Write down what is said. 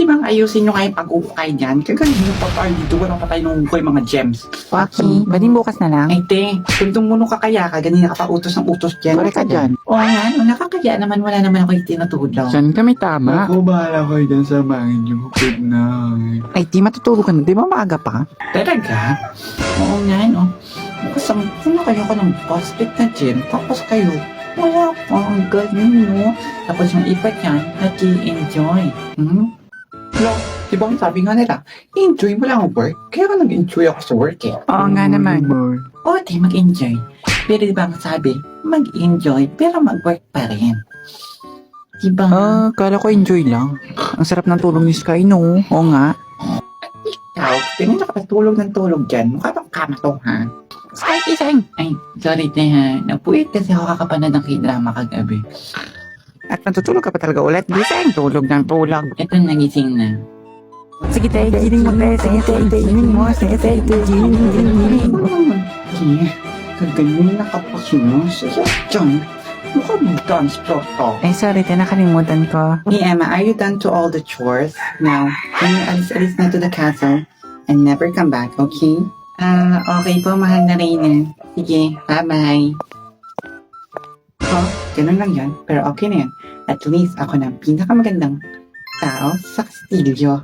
Pwede bang ayusin nyo nga yung pag-uukay dyan? Kagaling yung papar dito, walang patay nung ko yung mga gems. Paki, baling bukas na lang. Ay, te, kung tumuno ka kaya ka, ganina ka pa utos ng utos dyan. Correct ka dyan. Oo nga, o nakakaya naman, wala naman ako yung tinutulong. Saan kami tama? Ako, bahala kayo dyan sa bahay niyo. Good night. Ay, di matutulog ka na. Di ba maaga pa? Talaga? Oo nga, no? Bukas ang puno kayo ko ng basket na gym, tapos kayo, wala pa, ang galing, no? Tapos yung iba dyan, nag-i-enjoy. Hello, di ba ang sabi nga nila, enjoy mo lang ang work, kaya ka nag-enjoy ako sa work eh. Oo nga naman. Oo, di mag-enjoy. Pero di ba ang sabi, mag-enjoy, pero mag-work pa rin. Di ba? Ah, kala ko enjoy lang. Ang sarap ng tulog ni Sky, no? Oo nga. Ikaw, tingin na tulog ng tulog dyan, mukha bang kama to, ha? Sky, isang! Ay, sorry te ha. Napuit kasi ako kakapanood ng k-drama kagabi. At natutulog ka pa talaga ulit. Gising! Tulog ng tulog. Ito nagising na. Sige, tayo, giling mo, tayo. Sige, tayo, giling mo. Sige, tayo, giling. Okay. Kaganyan nakapasunod sa dyan. Mukha mo dance to. Ay, sorry, tayo, nakalimutan ko. Hey Emma, are you done to all the chores? Now, can you alis-alis na to the castle and never come back, okay? Okay po, mahal na Reyna. Sige, bye-bye. Oh, ganun lang yan. Pero okay na yan. At least ako na ang pinakamagandang tao sa kastilyo.